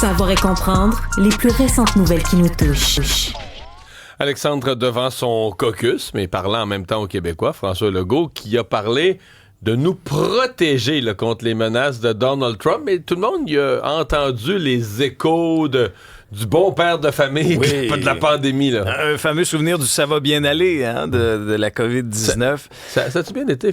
Savoir et comprendre les plus récentes nouvelles qui nous touchent. Alexandre devant son caucus, mais parlant en même temps aux Québécois, François Legault, qui a parlé de nous protéger là, contre les menaces de Donald Trump. Mais tout le monde y a entendu les échos du bon père de famille de la pandémie. Là. Un fameux souvenir du ça va bien aller de la COVID-19. Ça a-tu bien été?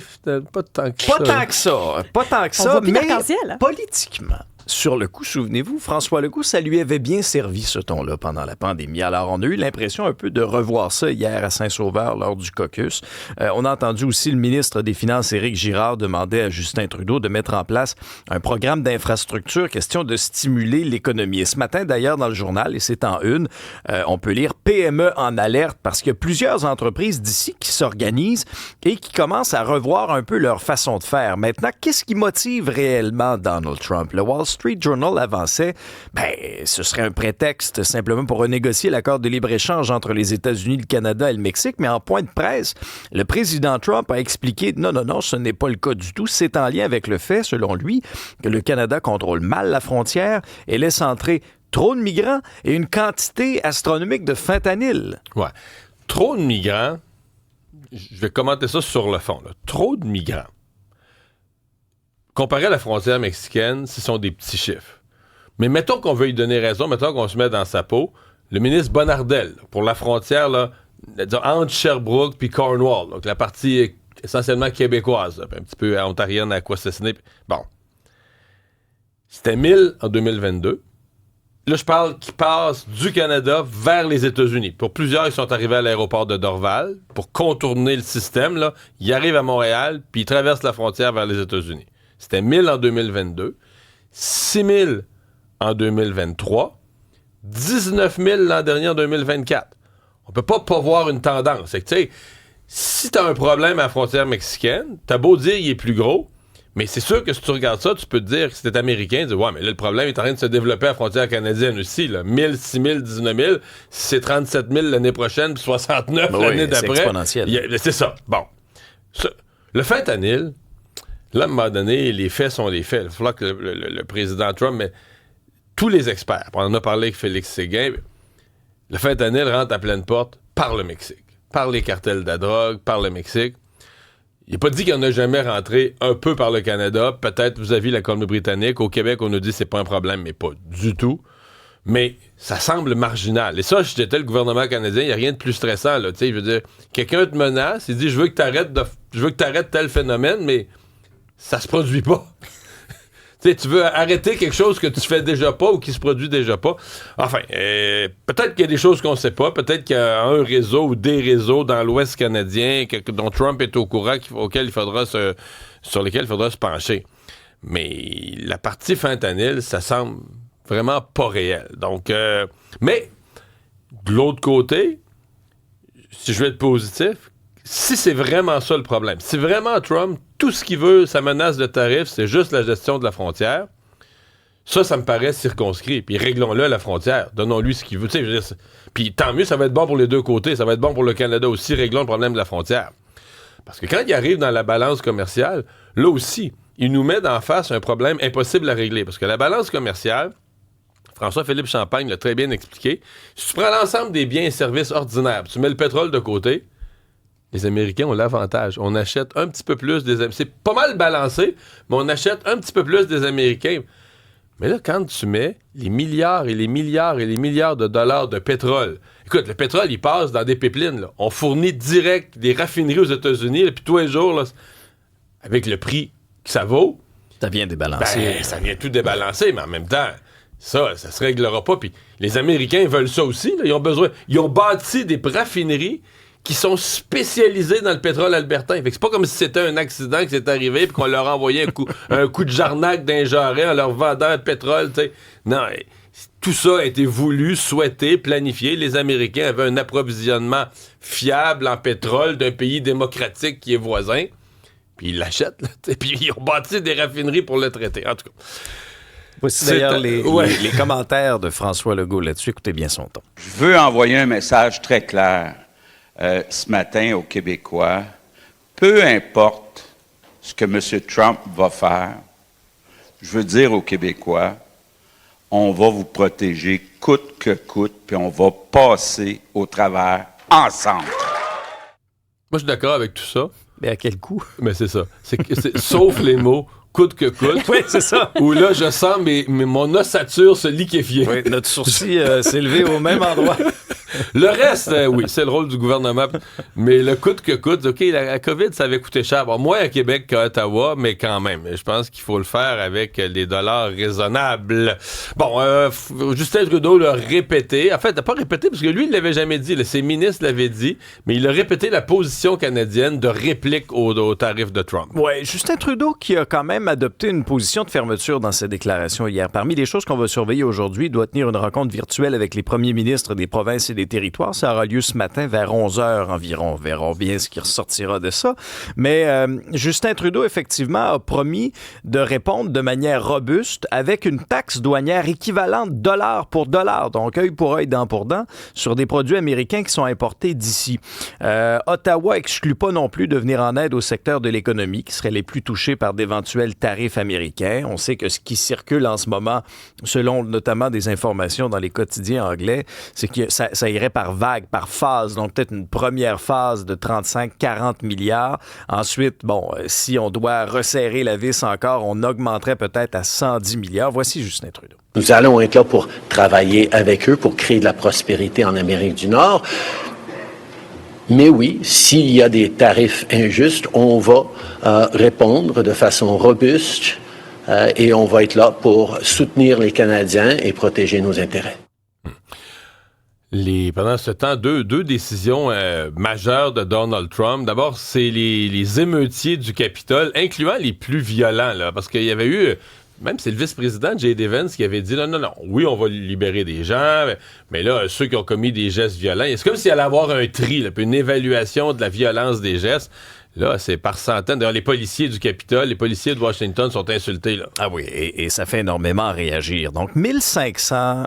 Pas tant que ça. Pas tant que ça, voit plus mais d'arc-en-ciel, hein? politiquement. Sur le coup, souvenez-vous, François Legault, ça lui avait bien servi ce ton-là pendant la pandémie. Alors, on a eu l'impression un peu de revoir ça hier à Saint-Sauveur lors du caucus. On a entendu aussi le ministre des Finances, Éric Girard, demander à Justin Trudeau de mettre en place un programme d'infrastructure, question de stimuler l'économie. Et ce matin, d'ailleurs, dans le journal, et c'est en une, on peut lire PME en alerte parce qu'il y a plusieurs entreprises d'ici qui s'organisent et qui commencent à revoir un peu leur façon de faire. Maintenant, qu'est-ce qui motive réellement Donald Trump? Le Wall Street Journal avançait, ce serait un prétexte simplement pour renégocier l'accord de libre-échange entre les États-Unis, le Canada et le Mexique, mais en point de presse, le président Trump a expliqué non, ce n'est pas le cas du tout. C'est en lien avec le fait, selon lui, que le Canada contrôle mal la frontière et laisse entrer trop de migrants et une quantité astronomique de fentanyl. Ouais. Trop de migrants, je vais commenter ça sur le fond. Là. Trop de migrants. Comparé à la frontière mexicaine, ce sont des petits chiffres. Mais mettons qu'on veut lui donner raison, mettons qu'on se met dans sa peau, le ministre Bonnardel, pour la frontière, là, entre Sherbrooke puis Cornwall, donc la partie essentiellement québécoise, là, un petit peu ontarienne à Quassissiney. Bon. C'était 1000 en 2022. Là, je parle qui passe du Canada vers les États-Unis. Pour plusieurs, ils sont arrivés à l'aéroport de Dorval pour contourner le système. Là. Ils arrivent à Montréal, puis ils traversent la frontière vers les États-Unis. C'était 1000 en 2022, 6000 en 2023, 19 000 l'an dernier en 2024. On peut pas voir une tendance. C'est que, tu sais, si t'as un problème à la frontière mexicaine, t'as beau dire qu'il est plus gros, mais c'est sûr que si tu regardes ça, tu peux te dire que si t'es américain, tu dis, ouais, mais là, le problème est en train de se développer à la frontière canadienne aussi. Là. 1000, 6000, 19 000, c'est 37 000 l'année prochaine, puis 69 l'année d'après. C'est exponentiel. C'est ça. Bon. Le fentanyl, là, à un moment donné, les faits sont les faits. Il va falloir que le président Trump, mais tous les experts, on en a parlé avec Félix Séguin, le fentanyl rentre à pleine porte par le Mexique, par les cartels de la drogue, par le Mexique. Il n'a pas dit qu'il n'en a jamais rentré un peu par le Canada, peut-être vis-à-vis la Colombie-Britannique. Au Québec, on nous dit que c'est pas un problème, mais pas du tout. Mais ça semble marginal. Et ça, si j'étais le gouvernement canadien, il n'y a rien de plus stressant. Là. Je veux dire, quelqu'un te menace, il dit, je veux que tu arrêtes tel phénomène, mais ça se produit pas. Tu veux arrêter quelque chose que tu fais déjà pas ou qui se produit déjà pas. Enfin, peut-être qu'il y a des choses qu'on sait pas. Peut-être qu'il y a un réseau ou des réseaux dans l'Ouest canadien dont Trump est au courant sur lesquels il faudra se pencher. Mais la partie fentanyl, ça semble vraiment pas réel. Donc, mais de l'autre côté, si je veux être positif, si c'est vraiment ça le problème, si vraiment Trump, tout ce qu'il veut, sa menace de tarifs, c'est juste la gestion de la frontière, ça me paraît circonscrit. Puis réglons-le à la frontière. Donnons-lui ce qu'il veut. Je veux dire, puis tant mieux, ça va être bon pour les deux côtés. Ça va être bon pour le Canada aussi. Réglons le problème de la frontière. Parce que quand il arrive dans la balance commerciale, là aussi, il nous met d'en face un problème impossible à régler. Parce que la balance commerciale, François-Philippe Champagne l'a très bien expliqué, si tu prends l'ensemble des biens et services ordinaires, tu mets le pétrole de côté, les Américains ont l'avantage. On achète un petit peu plus des Américains. C'est pas mal balancé, mais on achète un petit peu plus des Américains. Mais là, quand tu mets les milliards et les milliards et les milliards de dollars de pétrole, écoute, le pétrole, il passe dans des pipelines. Là. On fournit direct des raffineries aux États-Unis, puis tous les jours, là, avec le prix que ça vaut, ça vient débalancer. Ça vient tout débalancer, mais en même temps, ça se réglera pas. Puis les Américains veulent ça aussi. Là. Ils ont bâti des raffineries qui sont spécialisés dans le pétrole albertain. Fait que c'est pas comme si c'était un accident qui s'est arrivé puis qu'on leur a envoyé un coup de jarnac d'un jarret en leur vendant le pétrole, t'sais. Non, tout ça a été voulu, souhaité, planifié. Les Américains avaient un approvisionnement fiable en pétrole d'un pays démocratique qui est voisin. Puis ils l'achètent, là, puis ils ont bâti des raffineries pour le traiter. En tout cas. Voici d'ailleurs les commentaires de François Legault là-dessus. Écoutez bien son ton. Je veux envoyer un message très clair ce matin aux Québécois. Peu importe ce que M. Trump va faire, je veux dire aux Québécois, on va vous protéger coûte que coûte, puis on va passer au travers ensemble. Moi, je suis d'accord avec tout ça. Mais à quel coût? Mais c'est ça. Sauf les mots coûte que coûte. Oui, c'est ça. Où là, je sens mon ossature se liquéfier. Oui, notre sourcil s'est levé au même endroit. Le reste, oui, c'est le rôle du gouvernement. Mais le coûte que coûte, OK, la COVID, ça avait coûté cher. Bon, moins à Québec qu'à Ottawa, mais quand même. Je pense qu'il faut le faire avec des dollars raisonnables. Bon, Justin Trudeau l'a répété. En fait, il n'a pas répété parce que lui, il ne l'avait jamais dit. Ses ministres l'avaient dit. Mais il a répété la position canadienne de réplique au tarif de Trump. Oui, Justin Trudeau qui a quand même adopté une position de fermeture dans ses déclarations hier. Parmi les choses qu'on va surveiller aujourd'hui, il doit tenir une rencontre virtuelle avec les premiers ministres des provinces et des territoires. Ça aura lieu ce matin vers 11h environ. On verra bien ce qui ressortira de ça. Mais Justin Trudeau, effectivement, a promis de répondre de manière robuste avec une taxe douanière équivalente dollar pour dollar, donc œil pour œil, dent pour dent, sur des produits américains qui sont importés d'ici. Ottawa exclut pas non plus de venir en aide au secteur de l'économie qui seraient les plus touchés par d'éventuels tarifs américains. On sait que ce qui circule en ce moment, selon notamment des informations dans les quotidiens anglais, c'est que ça irait par vague, par phase. Donc peut-être une première phase de 35-40 milliards. Ensuite, si on doit resserrer la vis encore, on augmenterait peut-être à 110 milliards. Voici Justin Trudeau. Nous allons être là pour travailler avec eux, pour créer de la prospérité en Amérique du Nord. Mais oui, s'il y a des tarifs injustes, on va répondre de façon robuste et on va être là pour soutenir les Canadiens et protéger nos intérêts. Pendant ce temps, deux décisions majeures de Donald Trump. D'abord, c'est les émeutiers du Capitole, incluant les plus violents, là, parce qu'il y avait eu... Même c'est le vice-président J.D. Vance qui avait dit non, oui, on va libérer des gens, mais là, ceux qui ont commis des gestes violents, c'est comme s'il allait avoir un tri, là, puis une évaluation de la violence des gestes. Là, c'est par centaines. D'ailleurs, les policiers du Capitole, les policiers de Washington sont insultés, là. Ah oui, et ça fait énormément réagir. Donc, 1500,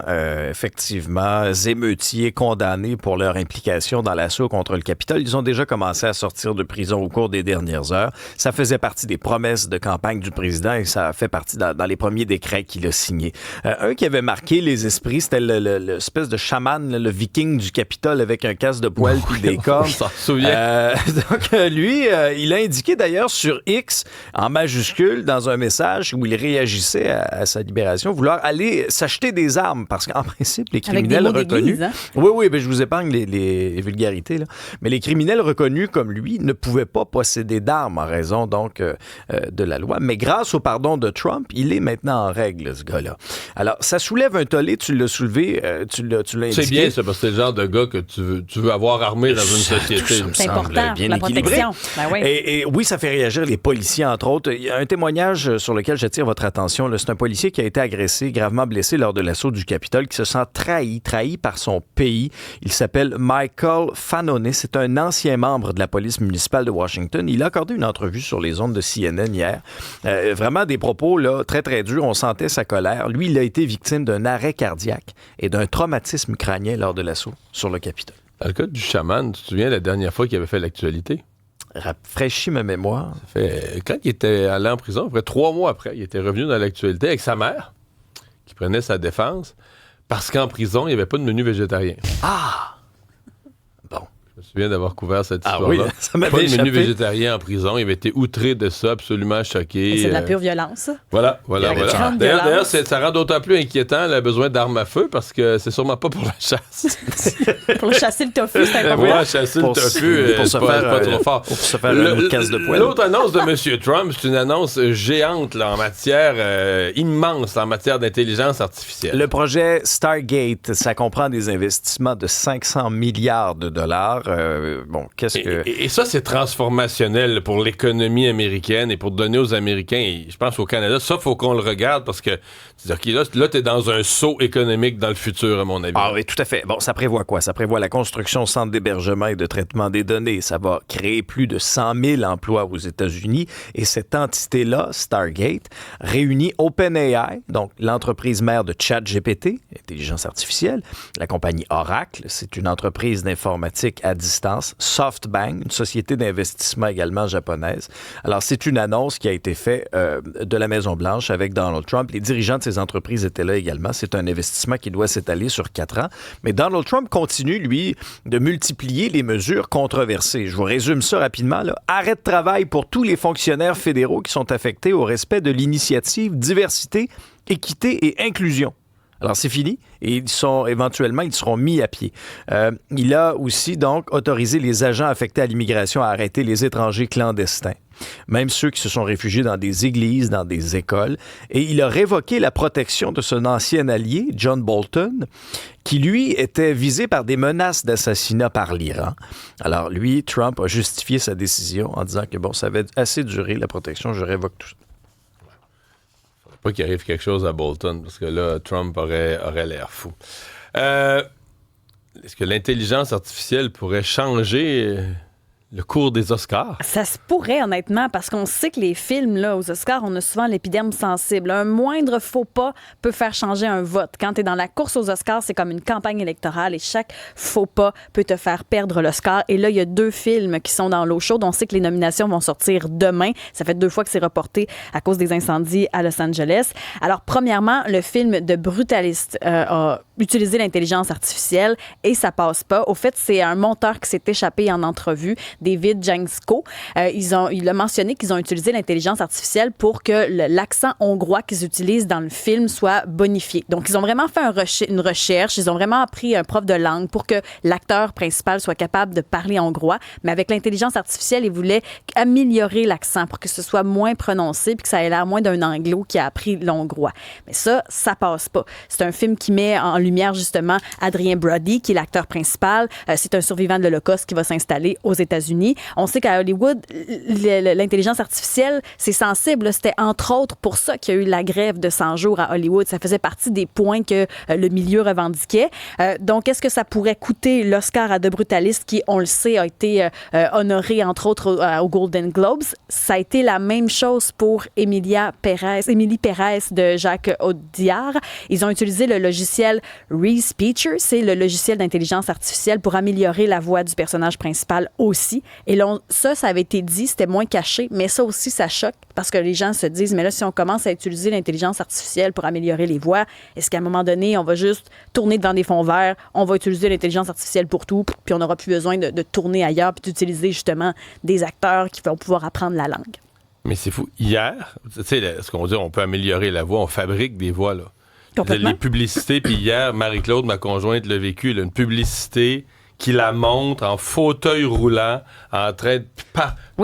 effectivement, émeutiers condamnés pour leur implication dans l'assaut contre le Capitole. Ils ont déjà commencé à sortir de prison au cours des dernières heures. Ça faisait partie des promesses de campagne du président et ça fait partie dans les premiers décrets qu'il a signés. Un qui avait marqué les esprits, c'était l'espèce de chaman, le viking du Capitole avec un casque de poêle puis des cornes. On s'en souvient. Donc, lui... il a indiqué d'ailleurs sur X, en majuscule, dans un message où il réagissait à sa libération, vouloir aller s'acheter des armes, parce qu'en principe, les criminels reconnus... Oui, je vous épargne les vulgarités, là. Mais les criminels reconnus comme lui ne pouvaient pas posséder d'armes en raison, donc, de la loi. Mais grâce au pardon de Trump, il est maintenant en règle, ce gars-là. Alors, ça soulève un tollé, tu l'as soulevé, tu l'as indiqué. C'est bien, ça, parce que c'est le genre de gars que tu veux avoir armé dans une société. C'est important, bien la protection. Oui. Et oui, ça fait réagir les policiers, entre autres. Il y a un témoignage sur lequel j'attire votre attention. Là. C'est un policier qui a été agressé, gravement blessé lors de l'assaut du Capitole, qui se sent trahi par son pays. Il s'appelle Michael Fanone. C'est un ancien membre de la police municipale de Washington. Il a accordé une entrevue sur les ondes de CNN hier. Vraiment des propos là, très, très durs. On sentait sa colère. Lui, il a été victime d'un arrêt cardiaque et d'un traumatisme crânien lors de l'assaut sur le Capitole. Dans le cas du chaman, tu te souviens la dernière fois qu'il avait fait l'actualité? Rafraîchis ma mémoire. Quand il était allé en prison, après 3 mois après, il était revenu dans l'actualité avec sa mère, qui prenait sa défense, parce qu'en prison, il n'y avait pas de menu végétarien. Ah! Bon. Je me souviens d'avoir couvert cette histoire-là. Oui, ça m'avait pas de échappé. menu végétarien en prison. Il avait été outré de ça, absolument choqué. C'est de la pure violence. Voilà. D'ailleurs, ça rend d'autant plus inquiétant le besoin d'armes à feu, parce que c'est sûrement pas pour la chasse. Pour chasser le tofu, c'est important. Pour chasser le tofu, pour se faire pas trop fort. Pour se faire une casse de poêle. L'autre annonce de M. Trump, c'est une annonce géante là, en matière immense en matière d'intelligence artificielle. Le projet Stargate, ça comprend des investissements de 500 milliards de dollars. Qu'est-ce que... Et ça, c'est transformationnel pour l'économie américaine et pour donner aux Américains, et je pense au Canada, ça, il faut qu'on le regarde parce que, c'est-à-dire que là, t'es dans un saut économique dans le futur, à mon avis. Ah oui, tout à fait. Bon, ça prévoit quoi? Ça prévoit la construction de centres d'hébergement et de traitement des données. Ça va créer plus de 100 000 emplois aux États-Unis. Et cette entité-là, Stargate, réunit OpenAI, donc l'entreprise mère de ChatGPT, intelligence artificielle, la compagnie Oracle, c'est une entreprise d'informatique à distance. SoftBank, une société d'investissement également japonaise. Alors, c'est une annonce qui a été faite de la Maison-Blanche avec Donald Trump. Les dirigeants de ces entreprises étaient là également. C'est un investissement qui doit s'étaler sur 4 ans. Mais Donald Trump continue, lui, de multiplier les mesures controversées. Je vous résume ça rapidement, là. Arrêt de travail pour tous les fonctionnaires fédéraux qui sont affectés au respect de l'initiative diversité, équité et inclusion. Alors, c'est fini et ils seront mis à pied. Il a aussi, donc, autorisé les agents affectés à l'immigration à arrêter les étrangers clandestins, même ceux qui se sont réfugiés dans des églises, dans des écoles. Et il a révoqué la protection de son ancien allié, John Bolton, qui, lui, était visé par des menaces d'assassinat par l'Iran. Alors, lui, Trump a justifié sa décision en disant que, bon, ça avait assez duré, la protection, je révoque tout ça. Pas qu'il arrive quelque chose à Bolton, parce que là, Trump aurait l'air fou. Est-ce que l'intelligence artificielle pourrait changer le cours des Oscars? Ça se pourrait, honnêtement, parce qu'on sait que les films, là, aux Oscars, on a souvent l'épiderme sensible. Un moindre faux pas peut faire changer un vote. Quand tu es dans la course aux Oscars, c'est comme une campagne électorale et chaque faux pas peut te faire perdre l'Oscar. Et là, il y a 2 films qui sont dans l'eau chaude. On sait que les nominations vont sortir demain. Ça fait 2 fois que c'est reporté à cause des incendies à Los Angeles. Alors, premièrement, le film de Brutalist a utilisé l'intelligence artificielle et ça passe pas. Au fait, c'est un monteur qui s'est échappé en entrevue, David Jańsko. Il a mentionné qu'ils ont utilisé l'intelligence artificielle pour que l'accent hongrois qu'ils utilisent dans le film soit bonifié. Donc, ils ont vraiment fait une recherche. Ils ont vraiment appris un prof de langue pour que l'acteur principal soit capable de parler hongrois. Mais avec l'intelligence artificielle, ils voulaient améliorer l'accent pour que ce soit moins prononcé puis que ça ait l'air moins d'un anglo qui a appris l'hongrois. Mais ça passe pas. C'est un film qui met en lumière, justement, Adrien Brody, qui est l'acteur principal. C'est un survivant de l'Holocauste qui va s'installer aux États-Unis. On sait qu'à Hollywood, l'intelligence artificielle, c'est sensible. Là. C'était entre autres pour ça qu'il y a eu la grève de 100 jours à Hollywood. Ça faisait partie des points que le milieu revendiquait. Donc, est-ce que ça pourrait coûter l'Oscar à The Brutalist, qui, on le sait, a honoré, entre autres, aux Golden Globes? Ça a été la même chose pour Émilie Pérez de Jacques Audiard. Ils ont utilisé le logiciel Respeecher. C'est le logiciel d'intelligence artificielle pour améliorer la voix du personnage principal aussi. Et là, ça avait été dit, c'était moins caché, mais ça aussi, ça choque parce que les gens se disent, mais là, si on commence à utiliser l'intelligence artificielle pour améliorer les voix, est-ce qu'à un moment donné, on va juste tourner devant des fonds verts, on va utiliser l'intelligence artificielle pour tout, puis on n'aura plus besoin de tourner ailleurs puis d'utiliser justement des acteurs qui vont pouvoir apprendre la langue? Mais c'est fou. Hier, tu sais, ce qu'on dit, on peut améliorer la voix, on fabrique des voix, là. Complètement. Les publicités, puis hier, Marie-Claude, ma conjointe, l'a vécu, là, une publicité qui la montre en fauteuil roulant, en train de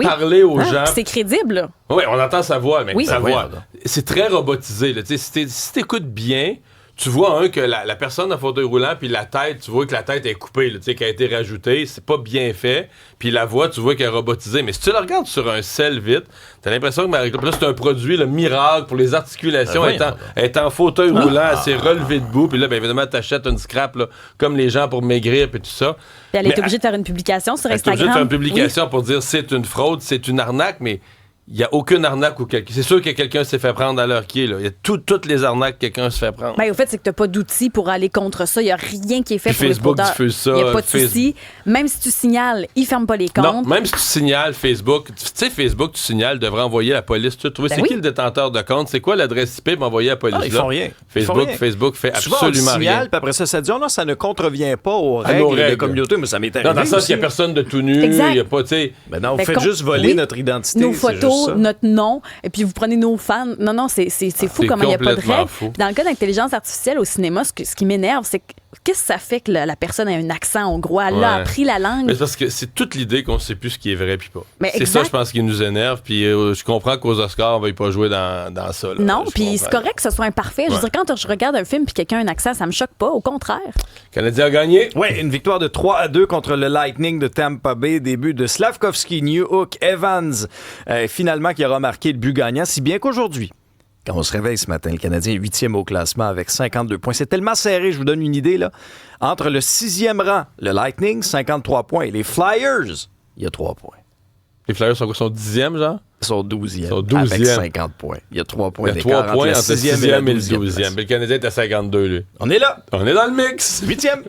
parler aux gens. C'est crédible. Oui, on entend sa voix, mais sa voix. Oui. C'est très robotisé. Là. Si t'écoutes bien, tu vois que la personne en fauteuil roulant, puis la tête, tu vois que la tête est coupée, là, qui a été rajoutée. C'est pas bien fait. Puis la voix, tu vois qu'elle est robotisée. Mais si tu la regardes sur un sel vite, t'as l'impression que Marie-Claude, c'est un produit, le miracle pour les articulations. Elle est en fauteuil roulant, elle s'est relevée debout. Puis là, bien évidemment, t'achètes une scrap, là, comme les gens pour maigrir, puis tout ça. Puis elle est obligée de faire une publication sur Instagram. Elle est obligée de faire une publication pour dire c'est une fraude, c'est une arnaque, mais il n'y a aucune arnaque c'est sûr que quelqu'un s'est fait prendre à leur pied. Il y a toutes les arnaques que quelqu'un se fait prendre. Bien, au fait, c'est que tu n'as pas d'outils pour aller contre ça. Il n'y a rien qui est fait puis pour Facebook les fraudeurs. diffuse ça. Il n'y a pas de souci. Même si tu signales, ils ne ferment pas les comptes. Non, même si tu signales Facebook, tu sais, Facebook, tu signales, devrait envoyer à la police. Tu trouves, qui le détenteur de compte? C'est quoi l'adresse IP pour envoyer à la police? Ils font rien. Facebook fait souvent, absolument on signale, rien. Puis après ça dit, non, ça ne contrevient pas aux règles de communauté. Mais ça m'est arrivé. Non, dans le sens qu'il n'y a personne de tout nu. Exact. Il n'y a pas, tu sais. Ben non, vous faites juste voler notre identité. Nos photos, notre nom. Et puis vous prenez nos fans. Non, c'est fou comment il n'y a pas de règles. Dans le cas d'intelligence artificielle au cinéma, ce qui m'énerve, c'est qu'est-ce que ça fait que la personne a un accent hongrois? Elle a appris la langue. Mais c'est parce que c'est toute l'idée qu'on ne sait plus ce qui est vrai puis pas. Mais c'est ça, je pense, qui nous énerve. Puis je comprends qu'aux Oscars, on ne va pas jouer dans ça. Là. Non, puis c'est correct que ce soit imparfait. Je veux dire, quand je regarde un film puis quelqu'un a un accent, ça me choque pas. Au contraire. Le Canadien a gagné. Oui, une victoire de 3-2 contre le Lightning de Tampa Bay. Début de Slavkovski, Newhook, Evans, finalement, qui aura marqué le but gagnant. Si bien qu'aujourd'hui, quand on se réveille ce matin, le Canadien est 8e au classement avec 52 points. C'est tellement serré, je vous donne une idée, là. Entre le 6e rang, le Lightning, 53 points, et les Flyers, il y a 3 points. Les Flyers sont 10e, genre? Ils sont 12e, Ils sont 12e. avec 50 points. Il y a 3 points d'écart. Il y a 3 points entre le 6e et le 12e. place. Mais le Canadien est à 52, lui. On est là. On est dans le mix. 8e.